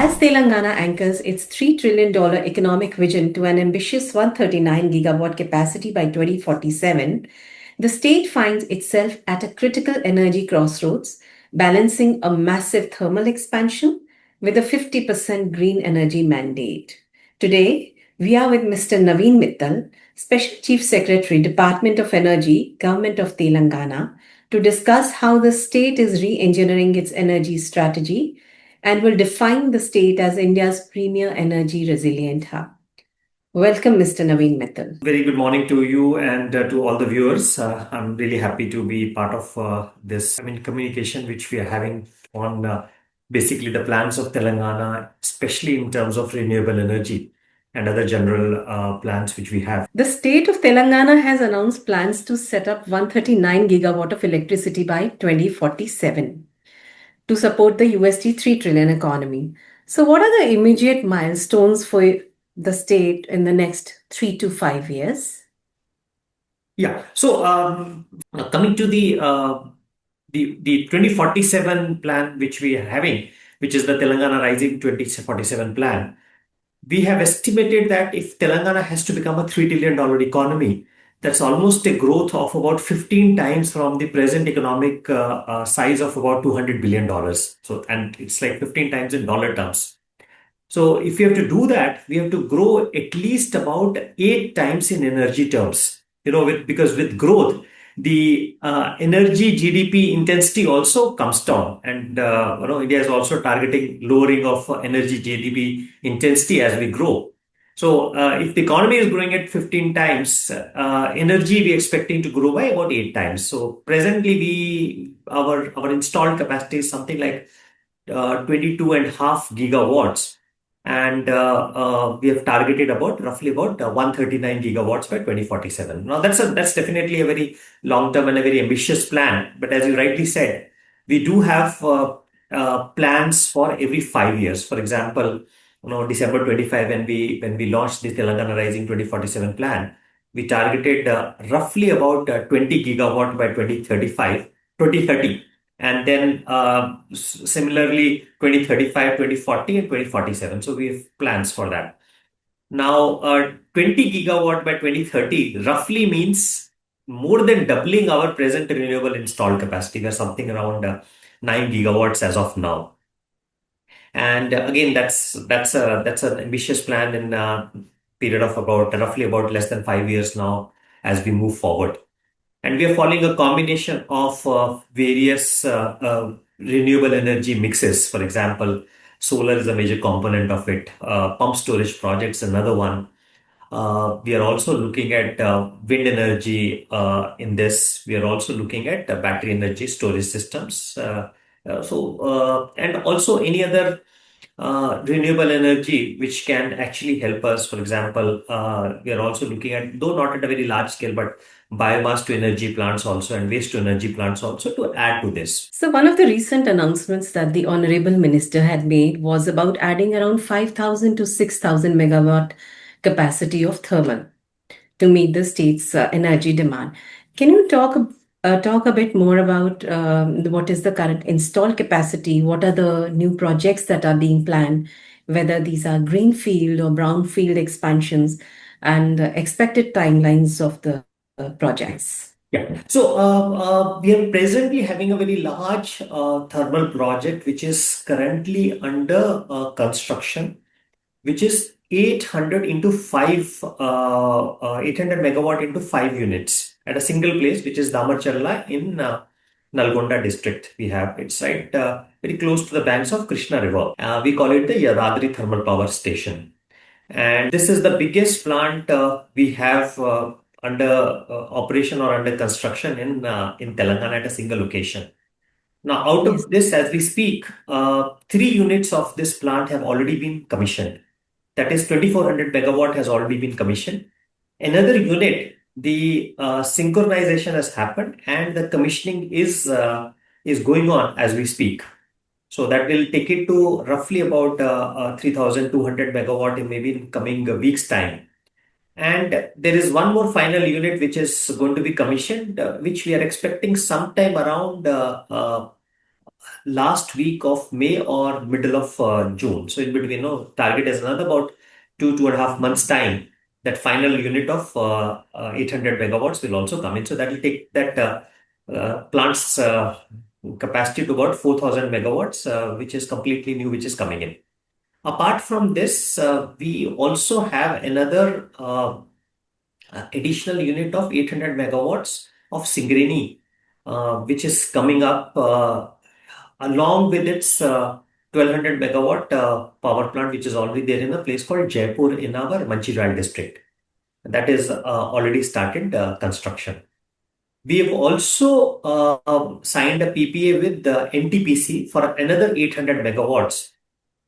As Telangana anchors its $3 trillion economic vision to an ambitious 139 gigawatt capacity by 2047, the state finds itself at a critical energy crossroads, balancing a massive thermal expansion with a 50% green energy mandate. Today, we are with Mr. Navin Mittal, Special Chief Secretary, Department of Energy, Government of Telangana, to discuss how the state is re engineering its energy strategy and will define the state as India's premier energy resilient hub. Welcome, Mr. Navin Mittal. Very good morning to you and to all the viewers. I'm really happy to be part of this communication which we are having on basically the plans of Telangana, especially in terms of renewable energy and other general plans which we have. The state of Telangana has announced plans to set up 139 gigawatt of electricity by 2047 to support the USD 3 trillion economy. So, what are the immediate milestones for the state in the next 3 to 5 years? Yeah. So coming to the 2047 plan which we are having, which is the Telangana Rising 2047 plan. We have estimated that if Telangana has to become a $3 trillion economy, that's almost a growth of about 15 times from the present economic size of about $200 billion. So, and it's like 15 times in dollar terms. So, if we have to do that, we have to grow at least about 8 times in energy terms. Because with growth, the energy GDP intensity also comes down, and India is also targeting lowering of energy GDP intensity as we grow. So, if the economy is growing at 15 times, energy we are expecting to grow by about 8 times. So, presently, our installed capacity is something like 22 and a half gigawatts, and we have targeted roughly about 139 gigawatts by 2047. Now that's definitely a very long term and a very ambitious plan. But as you rightly said, we do have plans for every 5 years. For example, December 25 when we launched the Telangana Rising 2047 plan, we targeted roughly about 20 gigawatt by 2030. And then similarly 2035, 2040, and 2047. So we have plans for that. Now 20 gigawatt by 2030 roughly means more than doubling our present renewable installed capacity. We're something around 9 gigawatts as of now. And again, that's an ambitious plan in a period of about roughly about less than 5 years now as we move forward. And we are following a combination of various renewable energy mixes. For example, solar is a major component of it. Pump storage projects, another one. We are also looking at wind energy in this. We are also looking at battery energy storage systems. And also any other renewable energy which can actually help us. For example, we are also looking at, though not at a very large scale, but biomass to energy plants also and waste to energy plants also to add to this. So, one of the recent announcements that the Honorable Minister had made was about adding around 5,000 to 6,000 megawatt capacity of thermal to meet the state's energy demand. Can you talk a bit more about what is the current installed capacity? What are the new projects that are being planned? Whether these are greenfield or brownfield expansions, and expected timelines of the projects. Yeah. So we are presently having a very large thermal project which is currently under construction, which is 800 into 5, 800 megawatt into 5 units at a single place, which is Damarchalla in Nalgonda district. We have it's right very close to the banks of Krishna River. We call it the Yadadri Thermal Power Station. And this is the biggest plant we have under operation or under construction in Telangana at a single location. Now, out of this, as we speak, 3 units of this plant have already been commissioned. That is 2400 megawatt has already been commissioned. Another unit, the synchronization has happened and the commissioning is going on as we speak. So that will take it to roughly about 3,200 megawatt in maybe in coming weeks time. And there is one more final unit which is going to be commissioned, which we are expecting sometime around last week of May or middle of June. So in between, target is another about 2.5 months time. That final unit of 800 megawatts will also come in. So that will take that plant's capacity to about 4,000 megawatts, which is completely new, which is coming in. Apart from this, we also have another additional unit of 800 megawatts of Singareni, which is coming up along with its 1200 megawatt power plant, which is already there in a place called Jaipur in our Mancherial district. That is already started construction. We have also signed a PPA with the NTPC for another 800 megawatts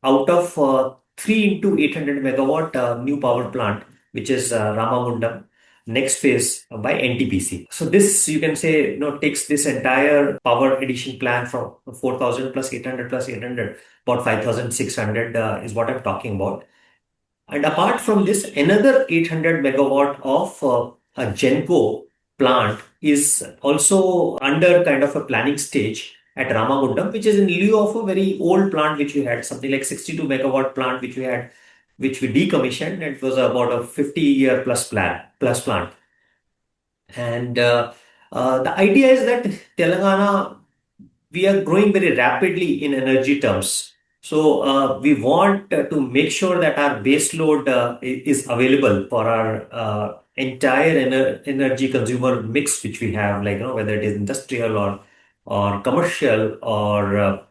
out of 3 into 800 megawatt new power plant, which is Ramagundam, next phase by NTPC. So this, you can say, takes this entire power addition plan from 4,000 plus 800 plus 800, about 5,600 is what I'm talking about. And apart from this, another 800 megawatt of a Genco plant is also under kind of a planning stage at Ramagundam, which is in lieu of a very old plant which we had, something like 62 megawatt plant which we had, which we decommissioned. It was about a 50-year plus plant. And the idea is that Telangana, we are growing very rapidly in energy terms. So we want to make sure that our base load is available for our entire energy consumer mix, which we have, like, whether it is industrial or commercial or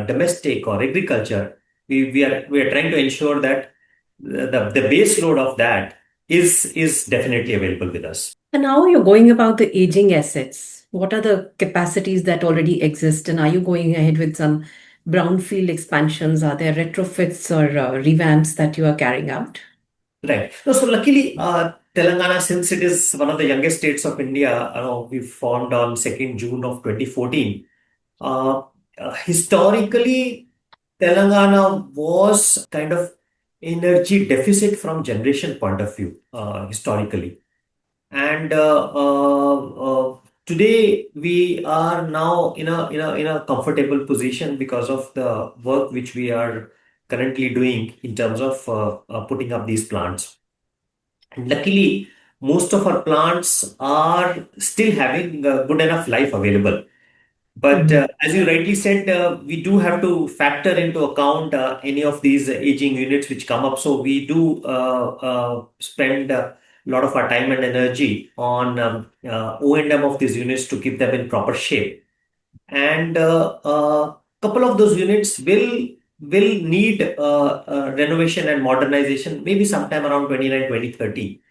domestic or agriculture. We are trying to ensure that the base load of that is definitely available with us. And how are you going about the aging assets? What are the capacities that already exist? And are you going ahead with some brownfield expansions? Are there retrofits or revamps that you are carrying out? Right. No, so luckily, Telangana, since it is one of the youngest states of India, we formed on 2nd June of 2014. Uh, Historically, Telangana was kind of energy deficit from generation point of view, historically. And today we are now in a comfortable position because of the work which we are currently doing in terms of putting up these plants. And luckily, most of our plants are still having good enough life available. But Mhm. as you rightly said, we do have to factor into account any of these aging units which come up. So we do spend a lot of our time and energy on O&M of these units to keep them in proper shape. And couple of those units will need renovation and modernization maybe sometime around 29 2030.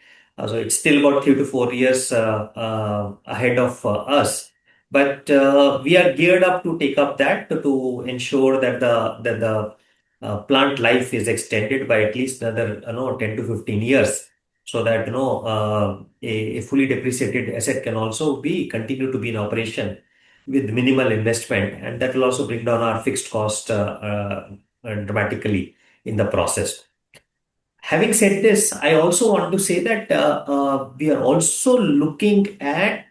So it's still about 3 to 4 years ahead of us, but we are geared up to take up that to ensure that the plant life is extended by at least another 10 to 15 years, so that a fully depreciated asset can also be continue to be in operation with minimal investment, and that will also bring down our fixed cost dramatically in the process. Having said this, I also want to say that we are also looking at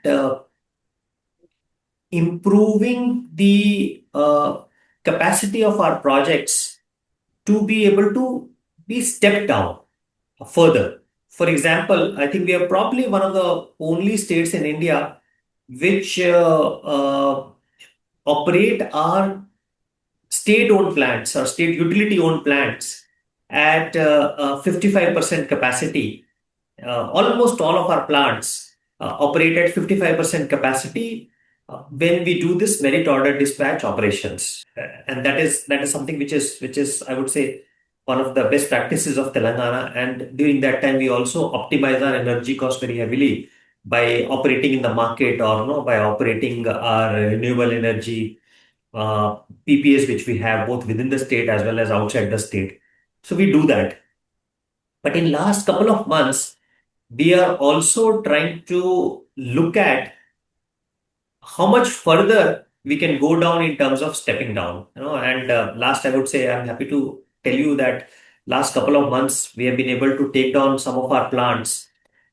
improving the capacity of our projects to be able to be stepped down further. For example, I think we are probably one of the only states in India which operate our state-owned plants or state utility-owned plants at 55% capacity. Almost all of our plants operate at 55% capacity when we do this merit order dispatch operations. And that is something which is I would say one of the best practices of Telangana. And during that time, we also optimize our energy cost very heavily by operating in the market, or by operating our renewable energy PPAs which we have both within the state as well as outside the state. So we do that. But in last couple of months, we are also trying to look at how much further we can go down in terms of stepping down. And last, I would say, I'm happy to tell you that last couple of months we have been able to take down some of our plants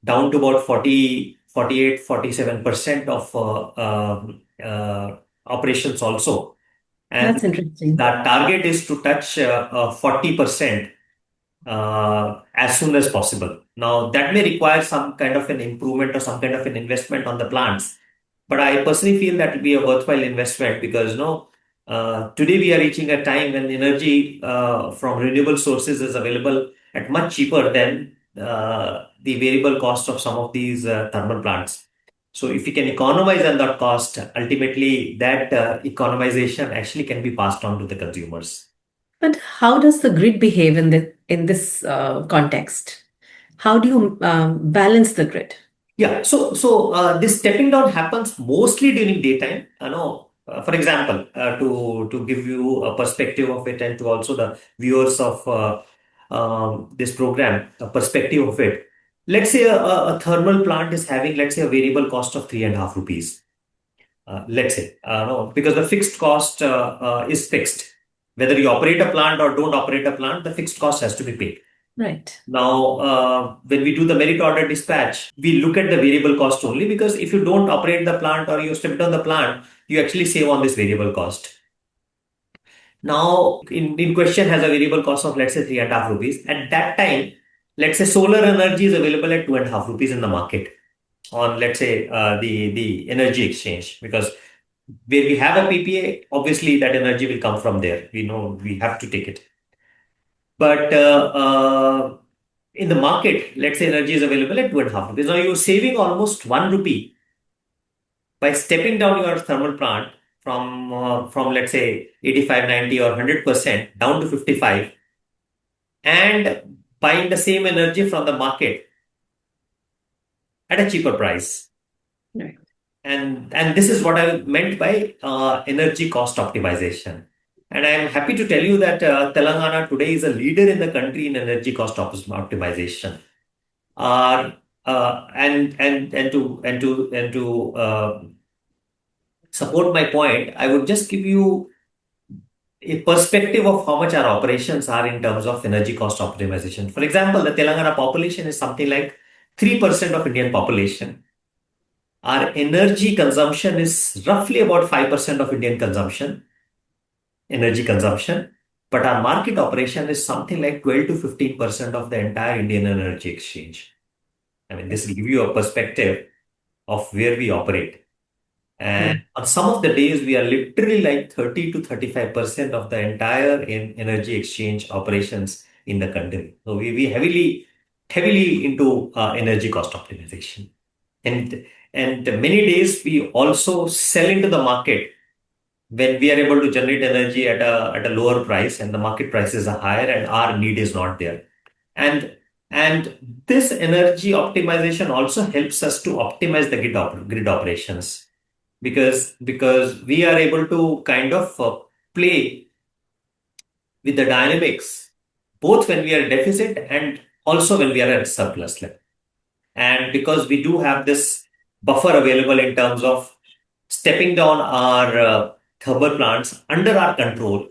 down to about 40, 48, 47% of operations also. And That's interesting. the target is to touch 40% as soon as possible. Now, that may require some kind of an improvement or some kind of an investment on the plants. But I personally feel that will be a worthwhile investment because, today we are reaching a time when energy from renewable sources is available at much cheaper than the variable cost of some of these thermal plants. So if we can economize on that cost, ultimately that economization actually can be passed on to the consumers. But how does the grid behave in this context? How do you balance the grid? Yeah, so this stepping down happens mostly during daytime. I know, for example, to give you a perspective of it, and to also the viewers of this program a perspective of it. Let's say a thermal plant is having, let's say, a variable cost of 3.5 rupees. Let's say, no, because the fixed cost is fixed. Whether you operate a plant or don't operate a plant, the fixed cost has to be paid. Right. Now, when we do the merit order dispatch, we look at the variable cost only, because if you don't operate the plant or you step down the plant, you actually save on this variable cost. Now, in question has a variable cost of, let's say, 3.5 rupees. At that time, let's say solar energy is available at 2.5 rupees in the market on, let's say, the energy exchange, because where we have a PPA, obviously that energy will come from there. We know we have to take it. But in the market, let's say energy is available at 2.5 rupees. Now you're saving almost 1 rupee by stepping down your thermal plant from let's say 85, 90 or 100% down to 55, and buying the same energy from the market at a cheaper price. Right. And this is what I meant by energy cost optimization. And I am happy to tell you that Telangana today is a leader in the country in energy cost optimization. And to support my point, I would just give you a perspective of how much our operations are in terms of energy cost optimization. For example, the Telangana population is something like 3% of Indian population. Our energy consumption is roughly about 5% of Indian energy consumption. But our market operation is something like 12 to 15% of the entire Indian energy exchange. I mean, this will give you a perspective of where we operate. And Right. on some of the days, we are literally like 30 to 35% of the entire energy exchange operations in the country. So we heavily into energy cost optimization. And many days we also sell into the market when we are able to generate energy at a lower price and the market prices are higher and our need is not there. And and this energy optimization also helps us to optimize the grid operations, because we are able to kind of play with the dynamics both when we are deficit and also when we are at surplus level. And because we do have this buffer available in terms of stepping down our thermal plants under our control,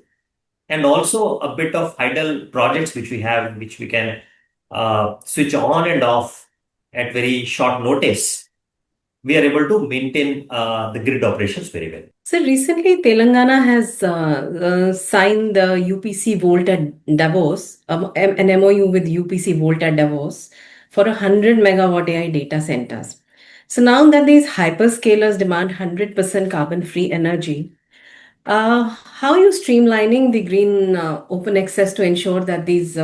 and also a bit of idle projects which we have, which we can switch on and off at very short notice, we are able to maintain the grid operations very well. So recently, Telangana has signed the UPC Volt at Davos, an MOU with UPC Volt at Davos for 100 megawatt AI data centers. So now that these hyperscalers demand 100% carbon-free energy, how are you streamlining the green open access to ensure that these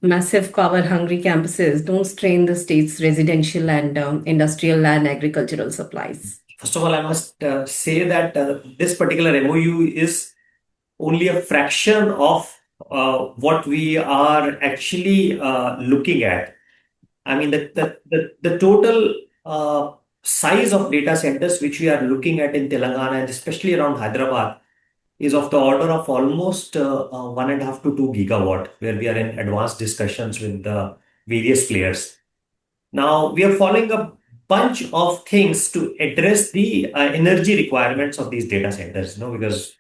massive power-hungry campuses don't strain the state's residential and industrial and agricultural supplies? First of all, I must say that this particular MOU is only a fraction of what we are actually looking at. I mean, the total size of data centers which we are looking at in Telangana, and especially around Hyderabad, is of the order of almost 1.5 to 2 gigawatt, where we are in advanced discussions with the various players. Now, we are following a bunch of things to address the energy requirements of these data centers, because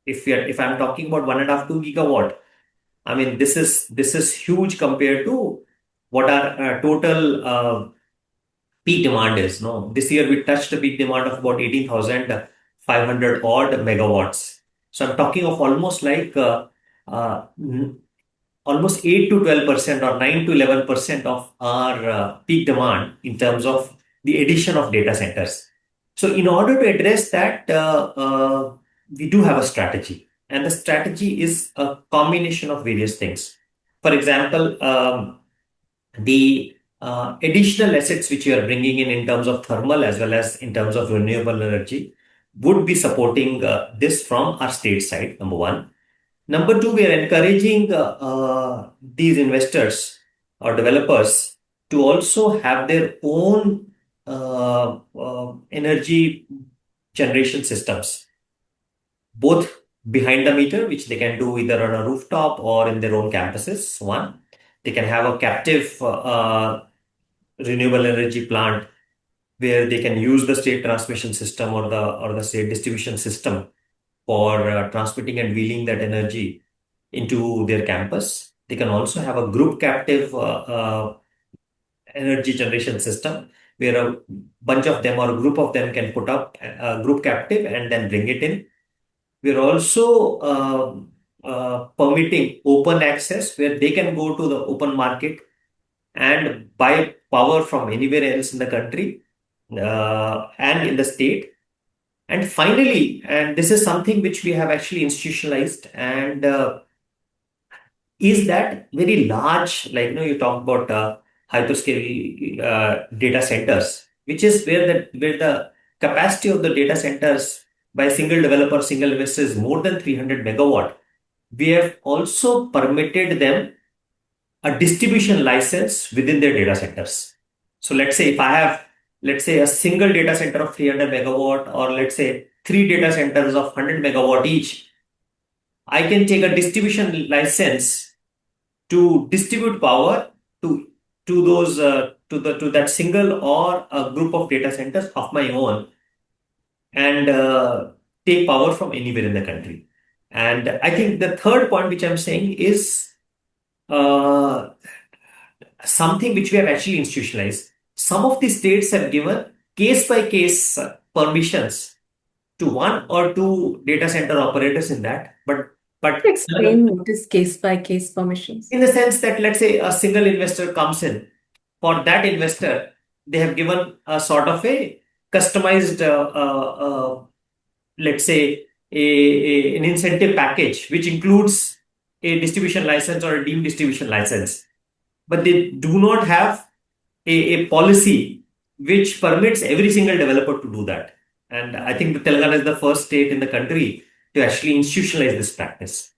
if I'm talking about 1.5 to 2 gigawatt, I mean, this is huge compared to what our total peak demand is. No, this year we touched a peak demand of about 18,000 500 odd megawatts. So I'm talking of almost like uh, almost 8 to 12% or 9 to 11% of our peak demand in terms of the addition of data centers. So, in order to address that, we do have a strategy, and the strategy is a combination of various things. For example, the additional assets which you are bringing in terms of thermal as well as in terms of renewable energy would be supporting this from our state side, number one. Number two, we are encouraging these investors or developers to also have their own energy generation systems, both behind the meter, which they can do either on a rooftop or in their own campuses. One, they can have a captive renewable energy plant where they can use the state transmission system or the state distribution system for transmitting and wheeling that energy into their campus. They can also have a group captive energy generation system where a bunch of them or a group of them can put up a group captive and then bring it in. We're also permitting open access where they can go to the open market and buy power from anywhere else in the country and in the state. And finally, and this is something which we have actually institutionalized and is that very large, like, you talk about hyperscale data centers, which is where the capacity of the data centers by a single developer, single investor is more than 300 megawatt. We have also permitted them a distribution license within their data centers. So let's say if I have, let's say, a single data center of 300 megawatt, or let's say three data centers of 100 megawatt each, I can take a distribution license to distribute power to those to that single or a group of data centers of my own and take power from anywhere in the country. And I think the third point which I'm saying is uh, something which we have actually institutionalized. Some of the states have given case by case permissions to one or two data center operators in that, but Explain what is case by case permissions. in the sense that let's say a single investor comes in, for that investor they have given a sort of a customized let's say an incentive package which includes a distribution license or a deemed distribution license, but they do not have a policy which permits every single developer to do that. And I think the Telangana is the first state in the country to actually institutionalize this practice.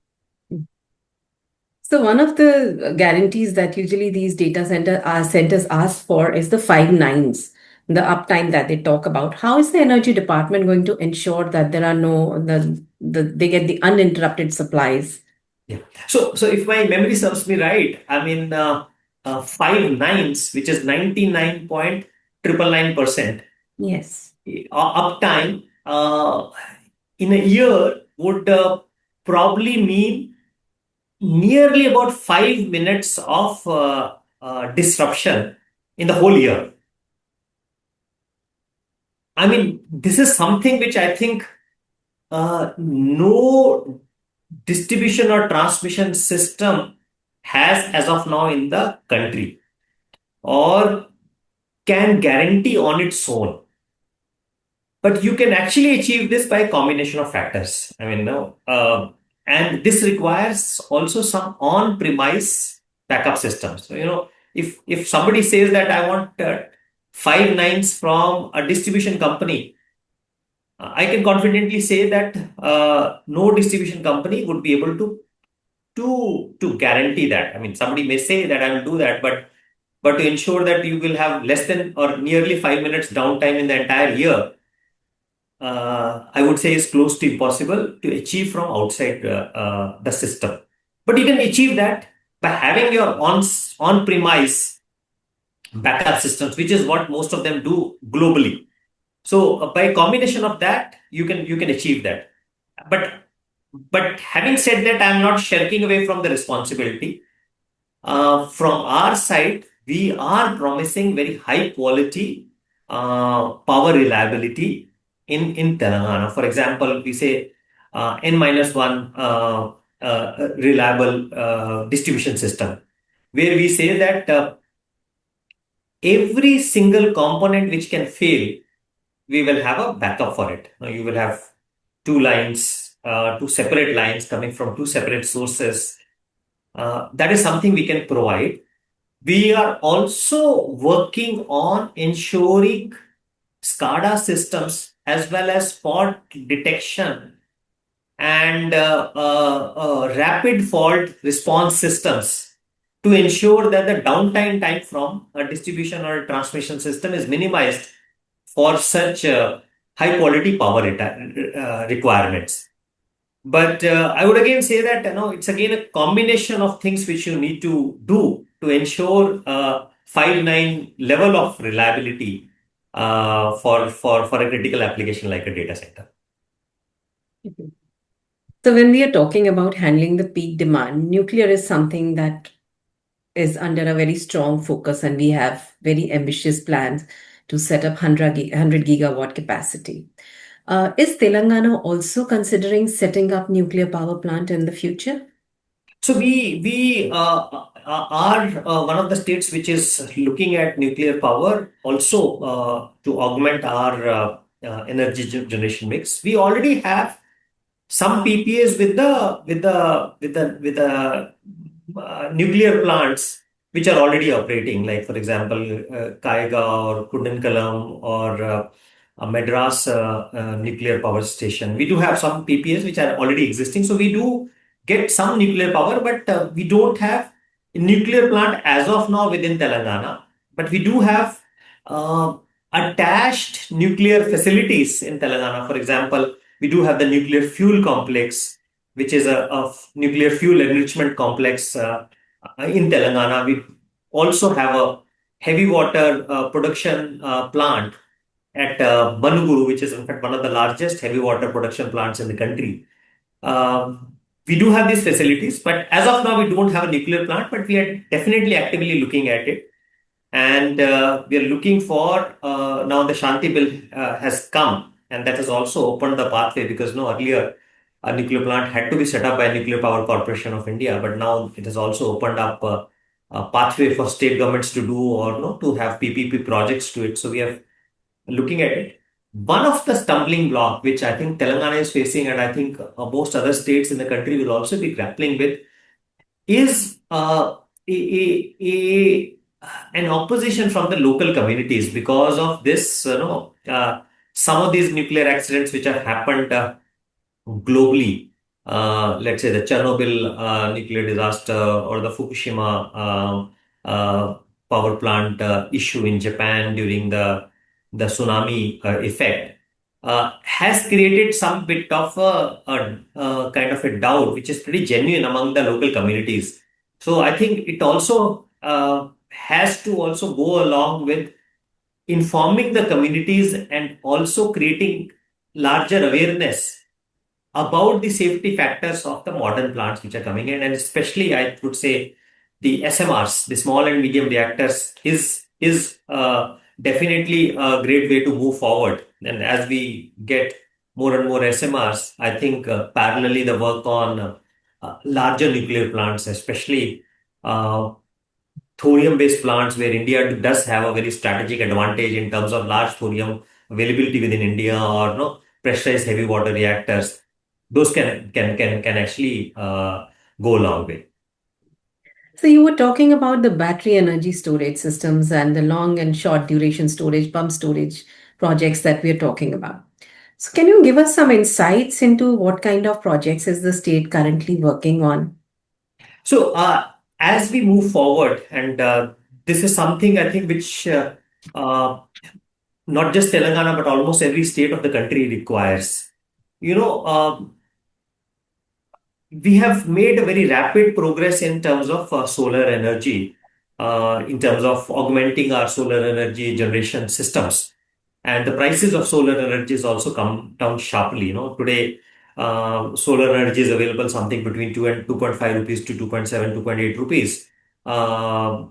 So one of the guarantees that usually these centers ask for is the five nines, the uptime that they talk about. How is the energy department going to ensure that there are no they get the uninterrupted supplies? Yeah. So if my memory serves me right, I mean, five nines, which is 99.999% Yes. uptime in a year would probably mean nearly about 5 minutes of disruption in the whole year. I mean, this is something which I think no distribution or transmission system has as of now in the country or can guarantee on its own. But you can actually achieve this by a combination of factors. I mean, no, and this requires also some on-premise backup systems. So, if somebody says that I want five nines from a distribution company, I can confidently say that no distribution company would be able to guarantee that. I mean, somebody may say that I will do that, but to ensure that you will have less than or nearly 5 minutes downtime in the entire year, I would say is close to impossible to achieve from outside the system. But you can achieve that by having your on-premise backup systems, which is what most of them do globally. So by a combination of that, you can achieve that. But having said that, I'm not shirking away from the responsibility. From our side, we are promising very high quality power reliability in Telangana. For example, we say N minus one reliable distribution system, where we say that every single component which can fail, we will have a backup for it. Now, you will have two lines, two separate lines coming from two separate sources. That is something we can provide. We are also working on ensuring SCADA systems as well as fault detection and rapid fault response systems to ensure that the downtime time from a distribution or a transmission system is minimized for such high quality power requirements. But I would again say that it's again a combination of things which you need to do to ensure 5-9 level of reliability for a critical application like a data center. Mhm. So, when we are talking about handling the peak demand, nuclear is something that is under a very strong focus, and we have very ambitious plans to set up 100 gigawatt capacity. Is Telangana also considering setting up nuclear power plant in the future? So we are one of the states which is looking at nuclear power also to augment our energy generation mix. We already have some PPAs with the nuclear plants which are already operating, like for example, Kaiga or Kudankalam or Madras nuclear power station. We do have some PPAs which are already existing, so we do get some nuclear power, but we don't have a nuclear plant as of now within Telangana. But we do have uh, attached nuclear facilities in Telangana. For example, we do have the nuclear fuel complex, which is a nuclear fuel enrichment complex in Telangana. We also have a heavy water production plant at Banuguru, which is in fact one of the largest heavy water production plants in the country. We do have these facilities, but as of now, we don't have a nuclear plant, but we are definitely actively looking at it. And we are looking for now the Shanti bill has come, and that has also opened the pathway because no earlier a nuclear plant had to be set up by Nuclear Power Corporation of India, but now it has also opened up a pathway for state governments to do or no to have PPP projects to it. So we are looking at it. One of the stumbling block which I think Telangana is facing, and I think most other states in the country will also be grappling with, is an opposition from the local communities because of this, some of these nuclear accidents which have happened globally. Let's say the Chernobyl nuclear disaster or the Fukushima power plant issue in Japan during the tsunami effect has created some bit of a kind of a doubt, which is pretty genuine among the local communities. So I think it also has to also go along with informing the communities and also creating larger awareness about the safety factors of the modern plants which are coming in, and especially I would say the SMRs, the small and medium reactors, is definitely a great way to move forward. And as we get more and more SMRs, I think parallelly the work on larger nuclear plants, especially uh, thorium-based plants, where India does have a very strategic advantage in terms of large thorium availability within India, or no pressurized heavy water reactors. Those can actually go a long way. So, you were talking about the battery energy storage systems and the long and short duration storage, pump storage projects that we are talking about. So, can you give us some insights into what kind of projects is the state currently working on? So as we move forward, and this is something I think which uh, not just Telangana but almost every state of the country requires. You know, we have made a very rapid progress in terms of solar energy, in terms of augmenting our solar energy generation systems. And the prices of solar energy has also come down sharply. Today, solar energy is available something between 2 and 2.5 rupees to 2.7, 2.8 rupees. Uh,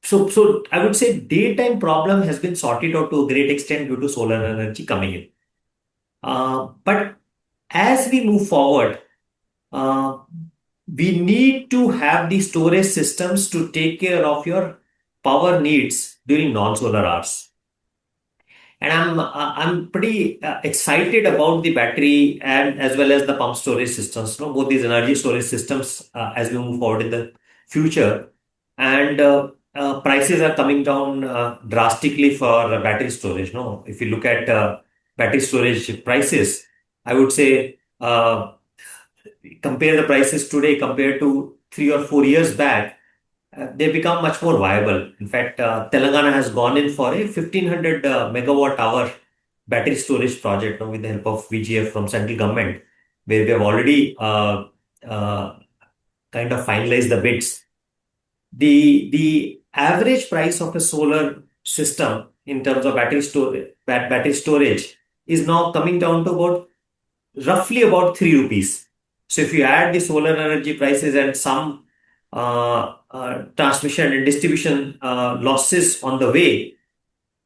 So I would say daytime problem has been sorted out to a great extent due to solar energy coming in. But as we move forward, uh, we need to have the storage systems to take care of your power needs during non-solar hours. And I'm pretty excited about the battery and as well as the pump storage systems. You know, both these energy storage systems as we move forward in the future, and prices are coming down drastically for battery storage. No, if you look at battery storage prices, I would say compare the prices today compared to 3 or 4 years back, they become much more viable. In fact, Telangana has gone in for a 1500 megawatt hour battery storage project now with the help of VGF from central government, where we have already uh, kind of finalized the bids. The average price of a solar system in terms of battery storage is now coming down to about roughly about 3 rupees. So if you add the solar energy prices and some transmission and distribution losses on the way,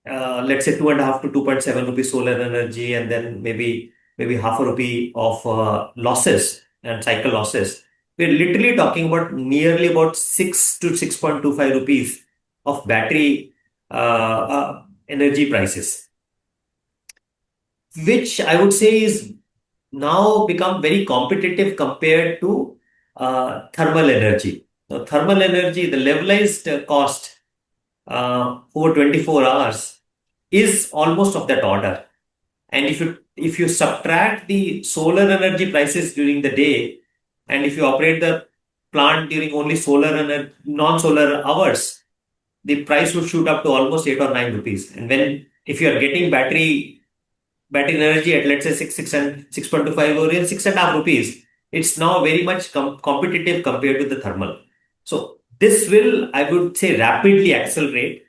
let's say 2.5 to 2.7 rupees solar energy, and then maybe half a rupee of losses and cycle losses. We're literally talking about nearly about 6 to 6.25 rupees of battery energy prices, which I would say is now become very competitive compared to thermal energy. Now, thermal energy, the levelized cost over 24 hours is almost of that order. And if you subtract the solar energy prices during the day, and if you operate the plant during only non-solar hours, the price would shoot up to almost 8 or 9 rupees. And when if you are getting battery energy at let's say 6.25 or even 6.5 rupees, it's now very much competitive compared to the thermal. So this will, I would say, rapidly accelerate.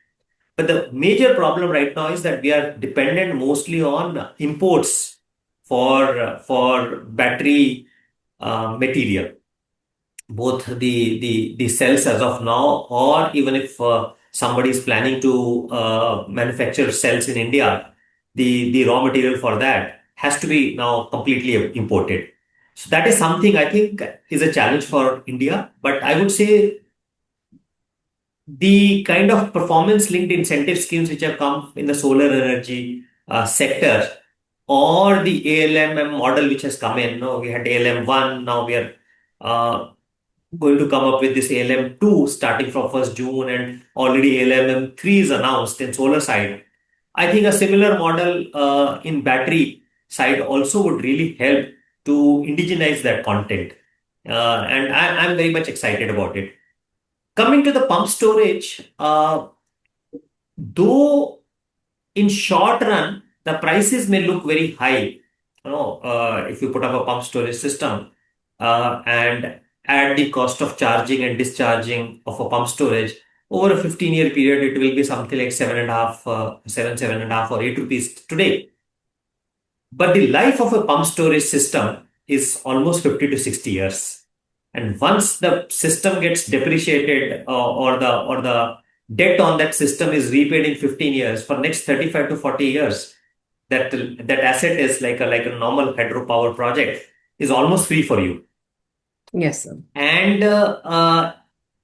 But the major problem right now is that we are dependent mostly on imports for battery material, both the cells as of now, or even if somebody is planning to manufacture cells in India, the raw material for that has to be now completely imported. So that is something I think is a challenge for India. But I would say the kind of performance linked incentive schemes which have come in the solar energy sector, or the ALMM model which has come in. No, we had ALM 1, now we are uh, going to come up with this ALM 2 starting from 1st June, and already ALM 3 is announced in solar side. I think a similar model in battery side also would really help to indigenize that content. And I'm very much excited about it. Coming to the pump storage, though in short run, the prices may look very high. If you put up a pump storage system and add the cost of charging and discharging of a pump storage over a 15-year period, it will be something like 7.5 or 8 rupees today. But the life of a pump storage system is almost 50 to 60 years. And once the system gets depreciated, or the debt on that system is repaid in 15 years, for next 35 to 40 years, that asset is like a normal hydropower project, is almost free for you. Yes, sir. And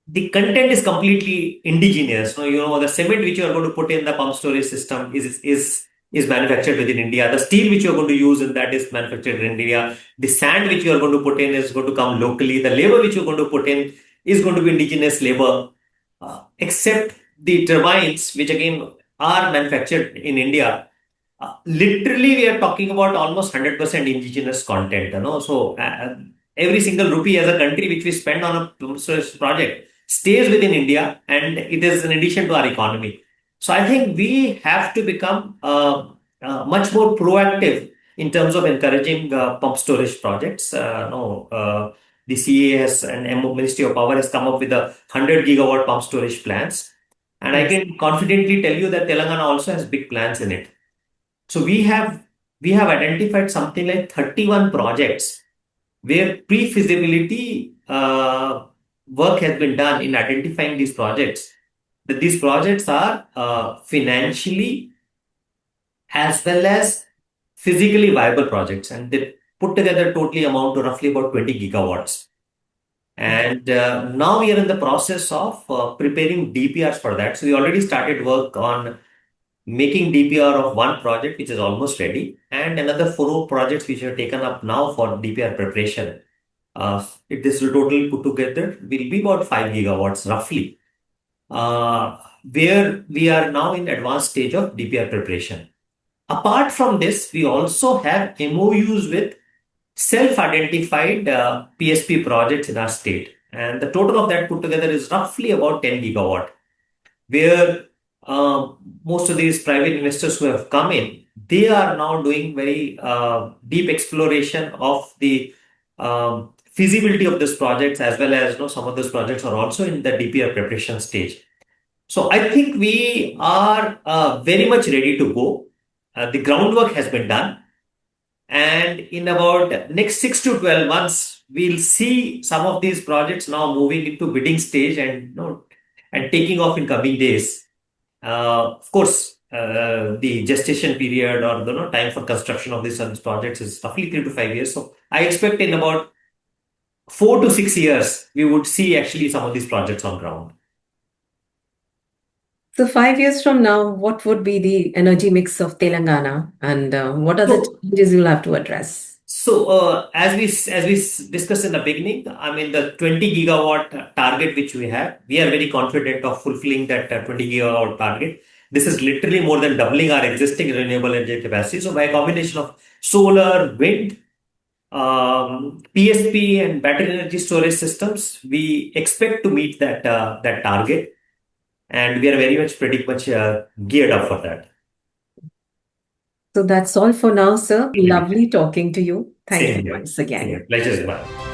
the content is completely indigenous. So, the cement which you are going to put in the pump storage system is manufactured within India. The steel which you are going to use in that is manufactured in India. The sand which you are going to put in is going to come locally. The labor which you are going to put in is going to be indigenous labor, except the turbines, which again are manufactured in India. Literally, we are talking about almost 100% indigenous content. So every single rupee as a country which we spend on a research project stays within India, and it is an addition to our economy. So I think we have to become much more proactive in terms of encouraging pump storage projects. No, the CA has and Ministry of Power has come up with a 100 gigawatt pump storage plans, and I Yes. can confidently tell you that Telangana also has big plans in it. So we have identified something like 31 projects where pre-feasibility work has been done in identifying these projects, that these projects are financially as well as physically viable projects, and they put together totally amount to roughly about 20 gigawatts. Okay. And now we are in the process of preparing DPRs for that. So we already started work on making DPR of one project, which is almost ready, and another four projects which are taken up now for DPR preparation. If this will totally put together, will be about 5 gigawatts roughly, where we are now in advanced stage of DPR preparation. Apart from this, we also have MOUs with self-identified PSP projects in our state. And the total of that put together is roughly about 10 gigawatt, where uh, most of these private investors who have come in, they are now doing very deep exploration of the feasibility of these projects, as well as some of those projects are also in the DPR preparation stage. So I think we are very much ready to go. The groundwork has been done, and in about next 6 to 12 months, we'll see some of these projects now moving into bidding stage and and taking off in coming days. Of course, the gestation period or the time for construction of these projects is roughly 3 to 5 years. So I expect in about 4 to 6 years, we would see actually some of these projects on ground. So 5 years from now, what would be the energy mix of Telangana, and what are the So challenges you'll have to address? as we discussed in the beginning, I mean the 20 gigawatt target which we are very confident of fulfilling that 20 gigawatt target. This is literally more than doubling our existing renewable energy capacity. So by a combination of solar, wind, PSP, and battery energy storage systems, we expect to meet that target, and we are very much pretty much geared up for that. So that's all for now, sir. Thank you. Lovely talking to you. Thank Same you here. once Same again. here. Pleasure is mine.